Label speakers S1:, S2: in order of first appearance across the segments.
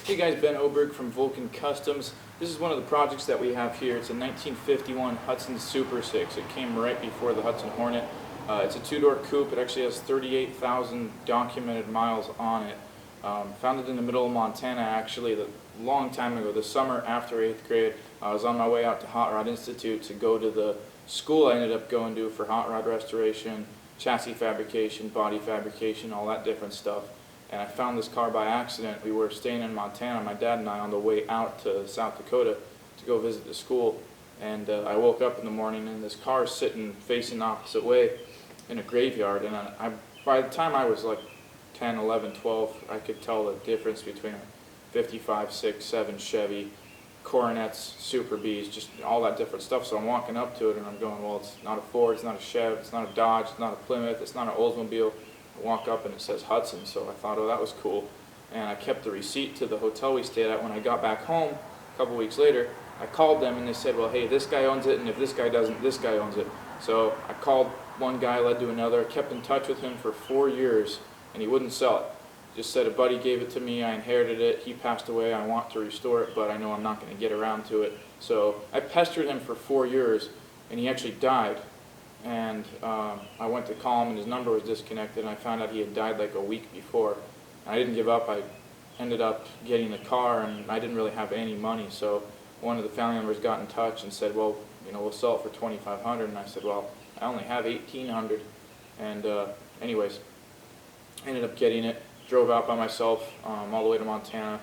S1: Hey guys, Ben Oberg from Vulcan Customs. This is one of the projects that we have here. It's a 1951 Hudson Super Six. It came right before the Hudson Hornet. It's a two-door coupe. It actually has 38,000 documented miles on it. Found it in the middle of Montana actually a long time ago, the summer after 8th grade. I was on my way out to Hot Rod Institute to go to the school I ended up going to for hot rod restoration, chassis fabrication, body fabrication, all that different stuff. And I found this car by accident. We were staying in Montana, my dad and I, on the way out to South Dakota to go visit the school. And I woke up in the morning and this car is sitting facing the opposite way in a graveyard. And by the time I was like 10, 11, 12, I could tell the difference between a 55, 6, 7 Chevy, Coronets, Super Bs, just all that different stuff. So I'm walking up to it and I'm going, well, it's not a Ford, it's not a Chev, it's not a Dodge, it's not a Plymouth, it's not an Oldsmobile. I walk up and it says Hudson, so I thought, oh, that was cool. And I kept the receipt to the hotel we stayed at. When I got back home a couple weeks later, I called them and they said, well, hey, this guy owns it, and if this guy doesn't, this guy owns it. So I called one guy, led to another. I kept in touch with him for 4 years, and he wouldn't sell it. Just said a buddy gave it to me, I inherited it, he passed away, I want to restore it, but I know I'm not going to get around to it. So I pestered him for 4 years, and he actually died. And I went to call him and his number was disconnected, and I found out he had died like a week before. I didn't give up. I ended up getting the car, and I didn't really have any money, so one of the family members got in touch and said, well, you know, we'll sell it for $2,500, and I said, well, I only have $1,800. And anyways, I ended up getting it, drove out by myself all the way to Montana,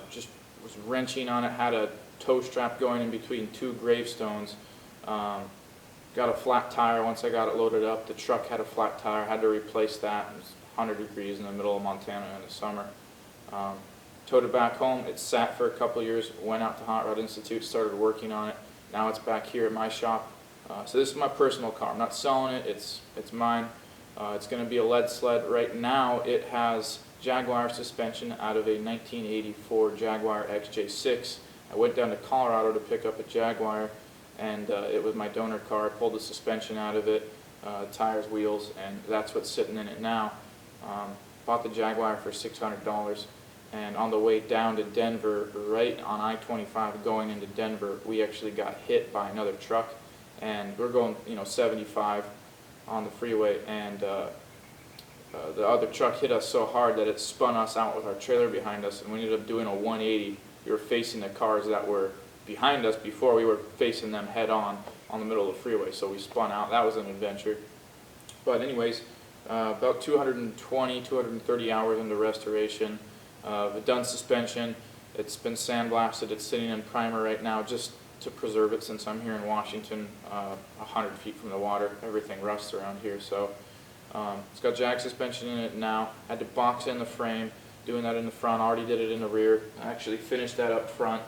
S1: just was wrenching on it, had a tow strap going in between two gravestones. Got a flat tire once I got it loaded up. The truck had a flat tire, had to replace that. It was 100 degrees in the middle of Montana in the summer. Towed it back home. It sat for a couple of years, went out to Hot Rod Institute, started working on it. Now it's back here at my shop. So this is my personal car. I'm not selling it, it's mine. It's going to be a lead sled. Right now it has Jaguar suspension out of a 1984 Jaguar XJ6. I went down to Colorado to pick up a Jaguar, and it was my donor car. I pulled the suspension out of it, tires, wheels, and that's what's sitting in it now. Bought the Jaguar for $600, and on the way down to Denver, right on I-25 going into Denver, we actually got hit by another truck, and we're going 75 on the freeway, and the other truck hit us so hard that it spun us out with our trailer behind us, and we ended up doing a 180. We were facing the cars that were behind us before. We were facing them head on the middle of the freeway, so we spun out. That was an adventure. But anyways, about 220, 230 hours into restoration. I've done suspension. It's been sandblasted. It's sitting in primer right now just to preserve it, since I'm here in Washington, 100 feet from the water. Everything rusts around here, so it's got Jag suspension in it now. Had to box in the frame, doing that in the front. Already did it in the rear. I actually finished that up front.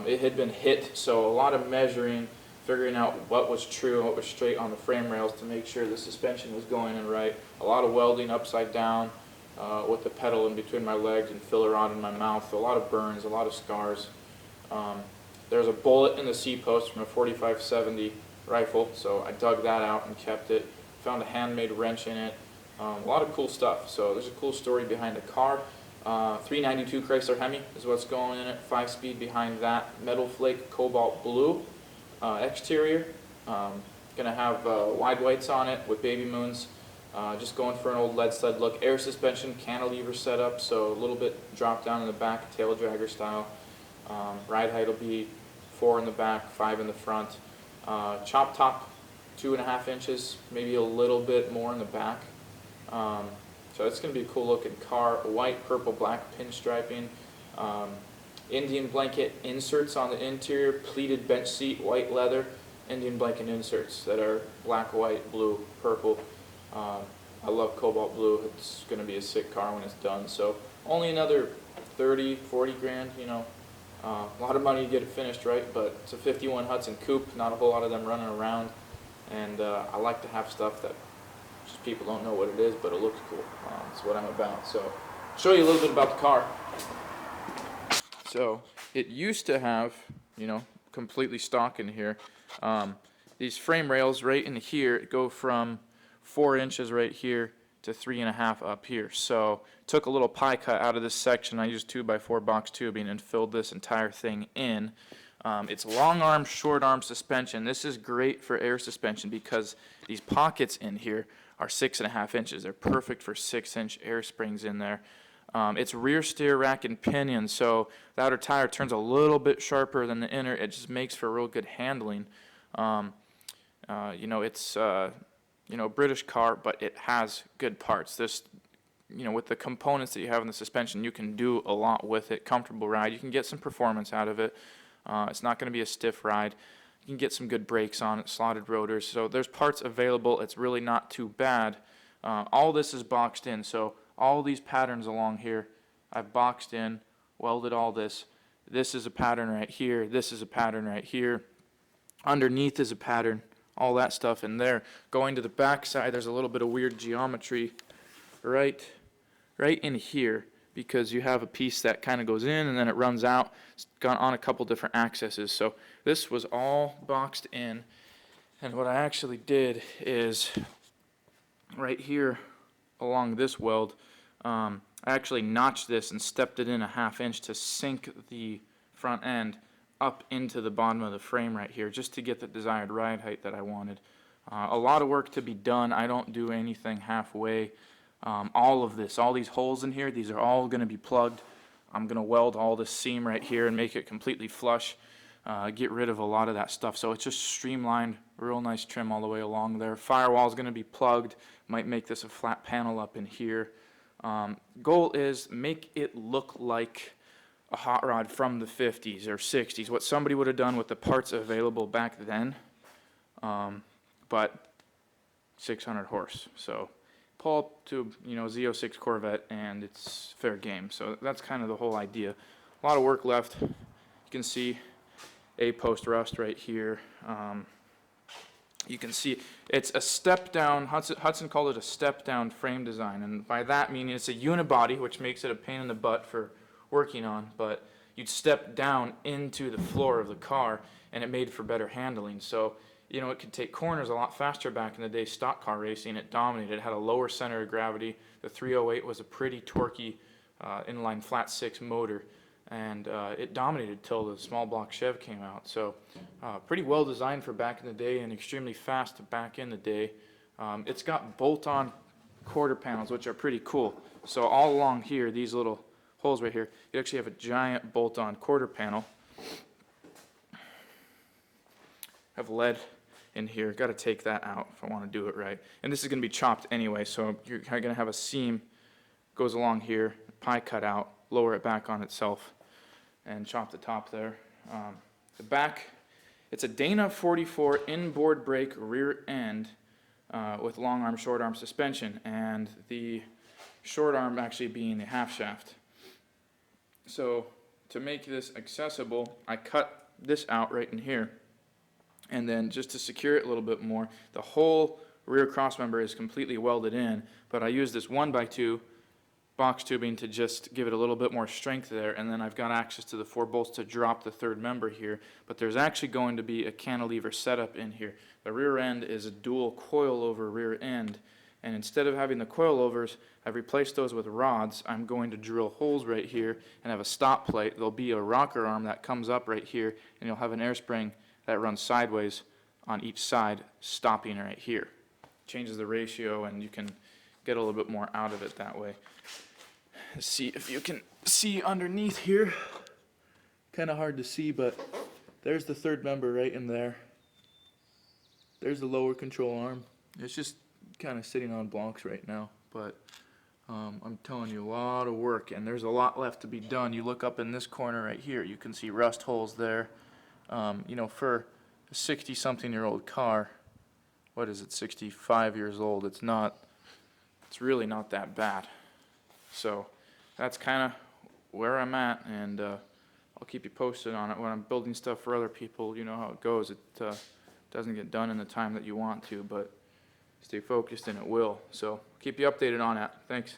S1: It had been hit, so a lot of measuring, figuring out what was true and what was straight on the frame rails to make sure the suspension was going in right. A lot of welding upside down with the pedal in between my legs and filler rod in my mouth. A lot of burns, a lot of scars. There's a bullet in the C-post from a 45-70 rifle, so I dug that out and kept it. Found a handmade wrench in it. A lot of cool stuff. So there's a cool story behind the car. 392 Chrysler Hemi is what's going in it. 5-speed behind that. Metal flake cobalt blue exterior. Gonna have wide whites on it with baby moons. Just going for an old lead sled look. Air suspension, cantilever setup, so a little bit drop down in the back, tail dragger style. Ride height will be 4 in the back, 5 in the front. Chop top, 2.5 inches, maybe a little bit more in the back. So it's going to be a cool looking car. White, purple, black pinstriping. Indian blanket inserts on the interior. Pleated bench seat, white leather. Indian blanket inserts that are black, white, blue, purple. I love cobalt blue. It's going to be a sick car when it's done. So only another 30, 40 grand, a lot of money to get it finished, right? But it's a 51 Hudson coupe. Not a whole lot of them running around. And I like to have stuff that just people don't know what it is, but it looks cool. That's what I'm about. So I'll show you a little bit about the car. So it used to have, completely stock in here. These frame rails right in here go from 4 inches right here to 3.5 up here. So took a little pie cut out of this section. I used 2x4 box tubing and filled this entire thing in. It's long arm, short arm suspension. This is great for air suspension because these pockets in here are 6.5 inches. They're perfect for 6-inch air springs in there. It's rear steer rack and pinion, so the outer tire turns a little bit sharper than the inner. It just makes for real good handling. It's British car, but it has good parts. This, with the components that you have in the suspension, you can do a lot with it. Comfortable ride. You can get some performance out of it. It's not going to be a stiff ride. You can get some good brakes on it, slotted rotors. So there's parts available. It's really not too bad. All this is boxed in, so all these patterns along here, I've boxed in, welded all this. This is a pattern right here. This is a pattern right here. Underneath is a pattern. All that stuff in there. Going to the back side, there's a little bit of weird geometry right in here, because you have a piece that kind of goes in and then it runs out. It's got on a couple different axes. So this was all boxed in, and what I actually did is right here along this weld, I actually notched this and stepped it in 1/2 inch to sink the front end up into the bottom of the frame right here, just to get the desired ride height that I wanted. A lot of work to be done. I don't do anything halfway. All of this, all these holes in here, these are all going to be plugged. I'm going to weld all this seam right here and make it completely flush, get rid of a lot of that stuff. So it's just streamlined, real nice trim all the way along there. Firewall is going to be plugged. Might make this a flat panel up in here. Goal is make it look like a hot rod from the 50s or 60s, what somebody would have done with the parts available back then, but 600 horse. So pull up to Z06 Corvette and it's fair game. So that's kind of the whole idea. A lot of work left. You can see a post rust right here. You can see it's a step down. Hudson called it a step down frame design, and by that meaning it's a unibody, which makes it a pain in the butt for working on, but you'd step down into the floor of the car and it made for better handling. So it could take corners a lot faster back in the day. Stock car racing, it dominated. It had a lower center of gravity. The 308 was a pretty torquey inline flat 6 motor, and it dominated till the small block Chev came out. So pretty well designed for back in the day and extremely fast back in the day. It's got bolt-on quarter panels, which are pretty cool. So all along here, these little holes right here, you actually have a giant bolt-on quarter panel. Have lead in here. Got to take that out if I want to do it right. And this is going to be chopped anyway, so you're going to have a seam goes along here, pie cut out, lower it back on itself, and chop the top there. The back, it's a Dana 44 inboard brake rear end with long arm, short arm suspension, and the short arm actually being the half shaft. So to make this accessible, I cut this out right in here, and then just to secure it a little bit more, the whole rear cross member is completely welded in, but I use this 1x2 box tubing to just give it a little bit more strength there, and then I've got access to the 4 bolts to drop the third member here. But there's actually going to be a cantilever setup in here. The rear end is a dual coilover rear end, and instead of having the coilovers, I've replaced those with rods. I'm going to drill holes right here and have a stop plate. There'll be a rocker arm that comes up right here, and you'll have an air spring that runs sideways on each side, stopping right here. Changes the ratio, and you can get a little bit more out of it that way. Let's see if you can see underneath here. Kind of hard to see, but there's the third member right in there. There's the lower control arm. It's just kind of sitting on blocks right now, but I'm telling you, a lot of work, and there's a lot left to be done. You look up in this corner right here, you can see rust holes there. For a 60-something-year-old car, what is it, 65 years old, it's really not that bad. So that's kind of where I'm at, and I'll keep you posted on it. When I'm building stuff for other people, you know how it goes. It doesn't get done in the time that you want to, but stay focused and it will. So keep you updated on that. Thanks.